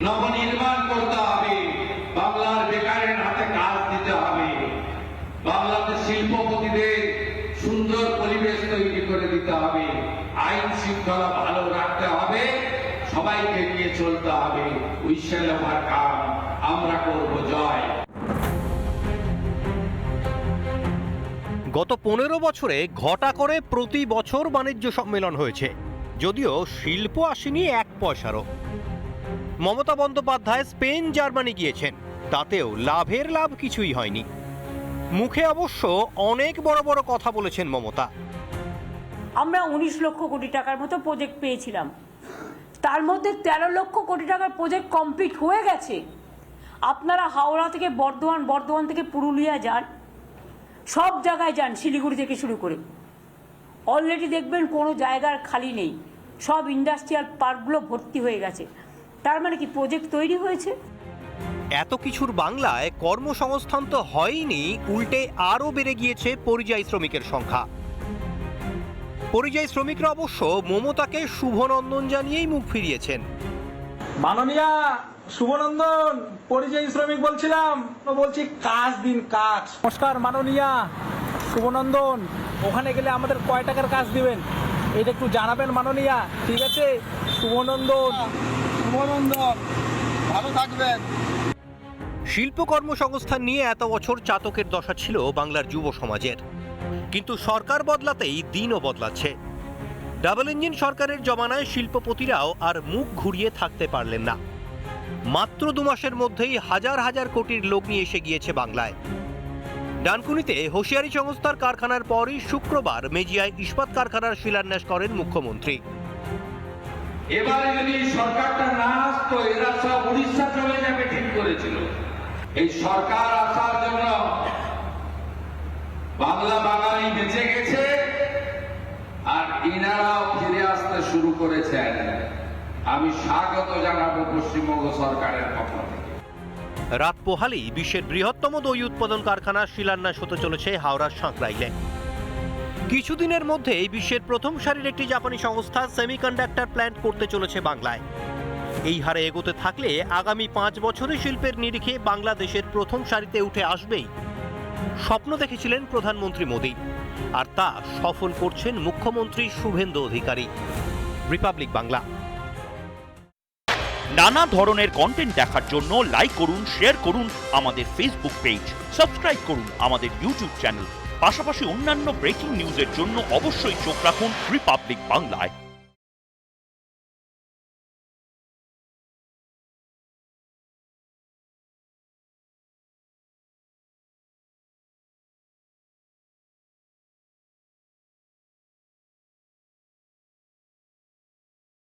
নবনির্মাণ করতে হবে, বাংলার বেকারের হাতে কাজ দিতে হবে, বাংলাদেশ শিল্পপতিদের সুন্দর পরিবেশ তৈরি করে দিতে হবে, আইন শৃঙ্খলা ভালো রাখতে হবে, সবাইকে নিয়ে চলতে হবে। উইশালামার কাম আমরা করব, জয়। গত 15 বছরে ঘটা করে প্রতি বছর বাণিজ্য সম্মেলন হয়েছে, যদিও শিল্প আসেনি এক পয়সারও। মমতা বন্দ্যোপাধ্যায় স্পেন জার্মানি গিয়েছেন, তাতেও লাভের লাভ কিছুই হয়নি। মুখে অবশ্য অনেক বড় বড় কথা বলেছেন মমতা। আমরা 19 লক্ষ কোটি টাকার মতো প্রজেক্ট পেয়েছিলাম, তার মধ্যে 13 লক্ষ কোটি টাকার প্রজেক্ট কমপ্লিট হয়ে গেছে। আপনারা হাওড়া থেকে বর্ধমান, বর্ধমান থেকে পুরুলিয়া যান, সব জায়গায় যান, শিলিগুড়ি থেকে শুরু করে, অলরেডি দেখবেন কোনো জায়গার খালি নেই, সব ইন্ডাস্ট্রিয়াল পার্কগুলো ভর্তি হয়ে গেছে। তার মানে কি প্রজেক্ট তৈরি হয়েছে? এত কিছুর বাংলায় কর্মসংস্থান তো হয়নি, উল্টে আরও বেড়ে গিয়েছে পরিযায়ী শ্রমিকের সংখ্যা। পরিযায়ী শ্রমিকরা অবশ্য মমতাকে শুভনন্দন জানিয়েই মুখ ফিরিয়েছেন। মাননীয়া শুভনন্দন, পরিযায়ী শ্রমিক বলছিলাম, বলছি কাজ দিন, কাজ। নমস্কার মাননীয়া শুভনন্দন, ওখানে গেলে আমাদের কয় টাকার কাজ দিবেন এটা একটু জানাবেন মাননীয়া, ঠিক আছে? শুভনন্দন, শুভনন্দন, ভালো থাকবেন। শিল্প কর্মসংস্থান নিয়ে এত বছর চাতকের দশা ছিল বাংলার যুব সমাজের, কিন্তু সরকার বদলাতেই দিনও বদলাচ্ছে। ডাবল ইঞ্জিন সরকারের জমানায় শিল্পপতিরাও আর মুখ ঘুরিয়ে থাকতে পারলেন না। মাত্র 2 মাসের মধ্যেই হাজার হাজার কোটির লোক নিয়ে এসে গিয়েছে বাংলায়। ডানকুনিতে হোশিয়ারি সংস্থার কারখানার পরই শুক্রবার মেজিয়ায় ইস্পাত কারখানার শিলান্যাস করেন মুখ্যমন্ত্রী। এবারে যদি সরকারটা না আসতো, এরা সব উড়িষ্যা চলে যাবে ঠিক করেছিল। এই সরকার আসার জন্য বাংলা বাঙালি বেঁচে গেছে, আর ইনারাও ফিরে আসতে শুরু করেছেন। আমি স্বাগত জানাবো পশ্চিমবঙ্গ সরকারের পক্ষ থেকে। রাত পোহালেই বিশ্বের বৃহত্তম দই উৎপাদন কারখানার শিলান্যাস হতে চলেছে হাওড়ার সাঁকরাইলে। কিছুদিনের মধ্যেই বিশ্বের প্রথম সারির একটি জাপানি সংস্থা সেমিকন্ডাক্টর প্ল্যান্ট করতে চলেছে বাংলায়। এই হারে এগোতে থাকলে আগামী 5 বছরে শিল্পের নিরিখে বাংলাদেশের প্রথম সারিতে উঠে আসবেই স্বপ্ন দেখেছিলেন প্রধানমন্ত্রী মোদী, আর তা সফল করছেন মুখ্যমন্ত্রী শুভেন্দু অধিকারী। রিপাবলিক বাংলা। নানা ধরনের কন্টেন্ট দেখার জন্য লাইক করুন, শেয়ার করুন আমাদের ফেসবুক পেজ, সাবস্ক্রাইব করুন আমাদের ইউটিউব চ্যানেল। পাশাপাশি অন্যান্য ব্রেকিং নিউজের জন্য অবশ্যই চোখ রাখুন রিপাবলিক বাংলায়।